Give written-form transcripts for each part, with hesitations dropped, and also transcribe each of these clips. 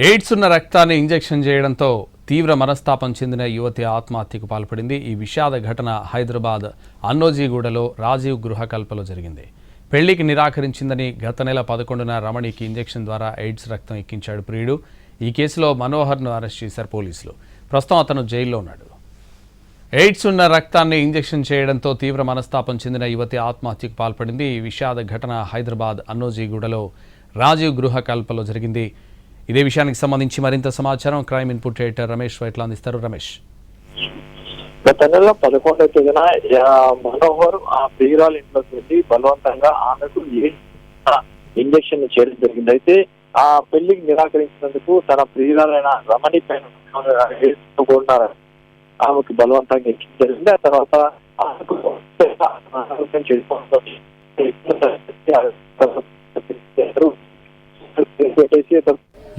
AIDS ఉన్న రక్తాన్ని injection చేయడంతో తీవ్ర మనస్తాపం చెందిన యువతి ఆత్మహత్యకు పాల్పడింది. ఈ విషాద ఘటన హైదరాబాద్ అన్నోజీగూడలో రాజీవ్ గృహకల్పలో జరిగింది. పెళ్లికి నిరాకరించిందని గత నెల 11న రమణికి ఇంజెక్షన్ ద్వారా ఎయిడ్స్ రక్తం ఎక్కించాడు ప్రియుడు. ఈ కేసులో మనోహర్ను అరెస్ట్ చేశారు పోలీసులు. ప్రస్తుతం అతను జైల్లో ఉన్నాడు. ఎయిడ్స్ ఉన్న రక్తాన్ని ఇంజెక్షన్ చేయడంతో తీవ్ర మనస్తాపం చెందిన యువతి ఆత్మహత్యకు పాల్పడింది. ఈ విషాద ఘటన హైదరాబాద్ అన్నోజీగూడలో రాజీవ్ గృహకల్పలో జరిగింది. ఇదే విషయానికి సంబంధించి మరింత సమాచారం crime input editor Ramesh Vaitla అందిస్తారు. రమేష్, గత నెల 11వ తేదీన మనోహర్ ఆ ప్రియురాలు ఇంట్లోకి వెళ్ళి బలవంతంగా ఆమెకు ఇంజక్షన్ చేయడం జరిగింది. అయితే ఆ పెళ్లికి నిరాకరించినందుకు తన ప్రియురాలైన రమణి పైన ఆమెకు బలవంతంగా ఎక్కించడం జరిగింది. ఆ తర్వాత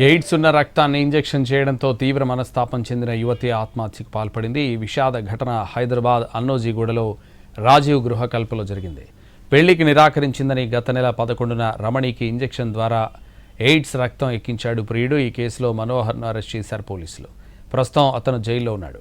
ఎయిడ్స్ ఉన్న రక్తాన్ని ఇంజెక్షన్ చేయడంతో తీవ్ర మనస్తాపం చెందిన యువతి ఆత్మహత్యకు పాల్పడింది. ఈ విషాద ఘటన హైదరాబాద్ అన్నోజీగూడలో రాజీవ్ గృహకల్పలో జరిగింది. పెళ్లికి నిరాకరించిందని గత నెల 11న రమణికి ఇంజెక్షన్ ద్వారా ఎయిడ్స్ రక్తం ఎక్కించాడు ప్రియుడు. ఈ కేసులో మనోహర్ను అరెస్ట్ చేశారు పోలీసులు. ప్రస్తుతం అతను జైల్లో ఉన్నాడు.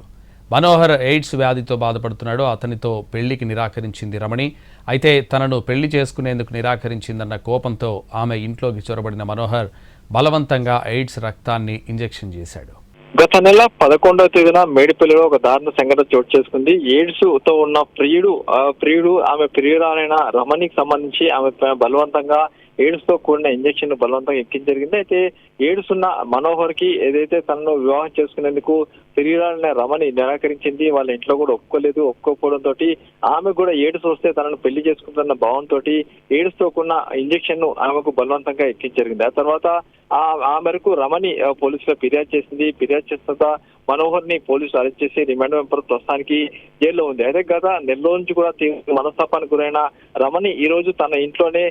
మనోహర్ ఎయిడ్స్ వ్యాధితో బాధపడుతున్నాడు. అతనితో పెళ్లికి నిరాకరించింది రమణి. అయితే తనను పెళ్లి చేసుకునేందుకు నిరాకరించిందన్న కోపంతో ఆమె ఇంట్లోకి చొరబడిన మనోహర్ బలవంతంగా ఎయిడ్స్ రక్తాన్ని ఇంజెక్షన్ చేశాడు. గత నెల 11వ తేదీన మేడిపల్లిలో ఒక దారుణ సంఘటన చోటు చేసుకుంది. ఎయిడ్స్ తో ఉన్న ప్రియుడు ఆమె ప్రియురాలైన రమణికి సంబంధించి ఆమె బలవంతంగా ఎయిడ్స్ తో కూడిన ఇంజక్షన్ బలవంతంగా ఎక్కించ జరిగింది. అయితే ఎయిడ్స్ ఉన్న మనోహర్ కి ఏదైతే తనను వివాహం చేసుకునేందుకు ప్రియురాలైన రమణి నిరాకరించింది. వాళ్ళ ఇంట్లో కూడా ఒప్పుకోకపోవడంతో ఆమె కూడా ఎయిడ్స్ వస్తే తనను పెళ్లి చేసుకుంటున్న భావంతో ఎయిడ్స్ తో కూడిన ఇంజక్షన్ ను ఆమెకు బలవంతంగా ఎక్కించ జరిగింది. ఆ తర్వాత ఆ మేరకు రమణి పోలీసులో ఫిర్యాదు చేసింది. ఫిర్యాదు చేసిన మనోహర్ ని పోలీసులు అరెస్ట్ చేసి రిమాండ్ వెంపర్ ప్రస్తుతానికి జైల్లో ఉంది. అయితే గత నెల నుంచి కూడా తీవ్ర మనస్తాపానికి గురైన రమణి ఈ రోజు తన ఇంట్లోనే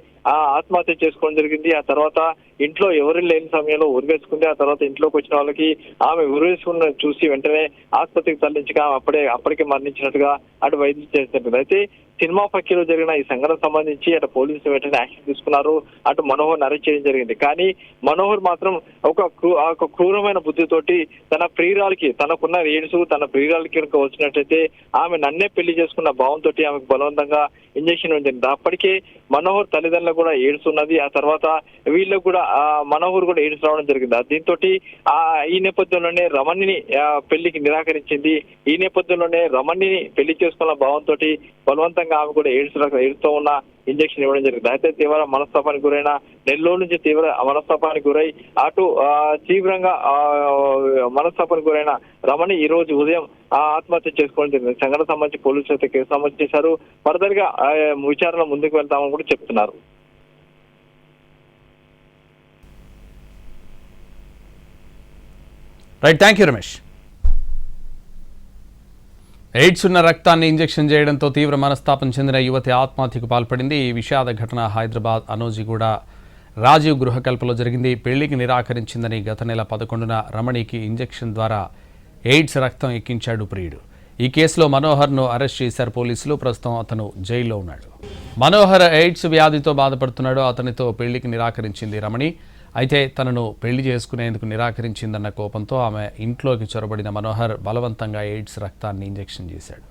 ఆత్మహత్య చేసుకోవడం జరిగింది. ఆ తర్వాత ఇంట్లో ఎవరు లేని సమయంలో ఉరివేసుకుంది. ఆ తర్వాత ఇంట్లోకి వచ్చిన వాళ్ళకి ఆమె ఉరివేసుకున్న చూసి వెంటనే ఆసుపత్రికి తరలించగా అప్పటికే మరణించినట్టుగా అటు వైద్యం చేసినట్టు. అయితే సినిమా పక్కీలో జరిగిన ఈ సంఘటన సంబంధించి అటు పోలీసులు వెంటనే యాక్షన్ తీసుకున్నారు. అటు మనోహర్ అరెస్ట్ చేయడం జరిగింది. కానీ మనోహర్ మాత్రం ఒక క్రూరమైన బుద్ధితోటి తన ప్రియురాలకి తనకున్న ఎయిడ్స్ తన ప్రియురాలకి కనుక వచ్చినట్లయితే ఆమె నన్నే పెళ్లి చేసుకున్న భావంతో ఆమెకు బలవంతంగా ఇంజక్షన్ జరిగింది. అప్పటికే మనోహర్ తల్లిదండ్రులకు కూడా ఎయిడ్స్ ఉన్నది. ఆ తర్వాత వీళ్ళకు కూడా మనోహర్ కూడా ఎయిడ్స్ రావడం జరిగింది. దీంతో ఈ నేపథ్యంలోనే రమణిని పెళ్లికి నిరాకరించింది. ఈ నేపథ్యంలోనే రమణిని పెళ్లి చేసుకున్న భావంతో బలవంతంగా ఆమె కూడా ఎయిడ్స్ తో ఉన్న ఇంజక్షన్ ఇవ్వడం జరిగింది. అయితే తీవ్ర మనస్తాపానికి గురైన నెల్లూరు నుంచి తీవ్ర మనస్తాపానికి గురై అటు తీవ్రంగా మనస్తాపానికి గురైన రమణి ఈ రోజు ఉదయం ఆత్మహత్య చేసుకోవడం జరిగింది. సంఘటన సంబంధించి పోలీసులు అయితే కేసు నమోదు చేశారు. ఫర్దర్ గా విచారణ ముందుకు వెళ్తామని కూడా చెప్తున్నారు. Right, thank you Ramesh. AIDS ఉన్న రక్తాన్ని ఇంజెక్షన్ చేయడంతో తీవ్ర మనస్తాపం చెందిన యువతి ఆత్మహత్యకు పాల్పడింది. ఈ విషాద ఘటన హైదరాబాద్ అన్నోజీగూడ రాజీవ్ గృహకల్పలో జరిగింది. పెళ్లికి నిరాకరించిందని గత నెల 11న రమణికి ఇంజెక్షన్ ద్వారా ఎయిడ్స్ రక్తం ఎక్కించాడు ప్రియుడు. ఈ కేసులో మనోహర్ను అరెస్ట్ చేశారు పోలీసులు. ప్రస్తుతం అతను జైల్లో ఉన్నాడు. మనోహర్ ఎయిడ్స్ వ్యాధితో బాధపడుతున్నాడు. అతనితో పెళ్లికి నిరాకరించింది రమణి. అయితే తనను పెళ్లి చేసుకునేందుకు నిరాకరించిందన్న కోపంతో ఆమె ఇంట్లోకి చొరబడిన మనోహర్ బలవంతంగా ఎయిడ్స్ రక్తాన్ని ఇంజెక్షన్ చేశాడు.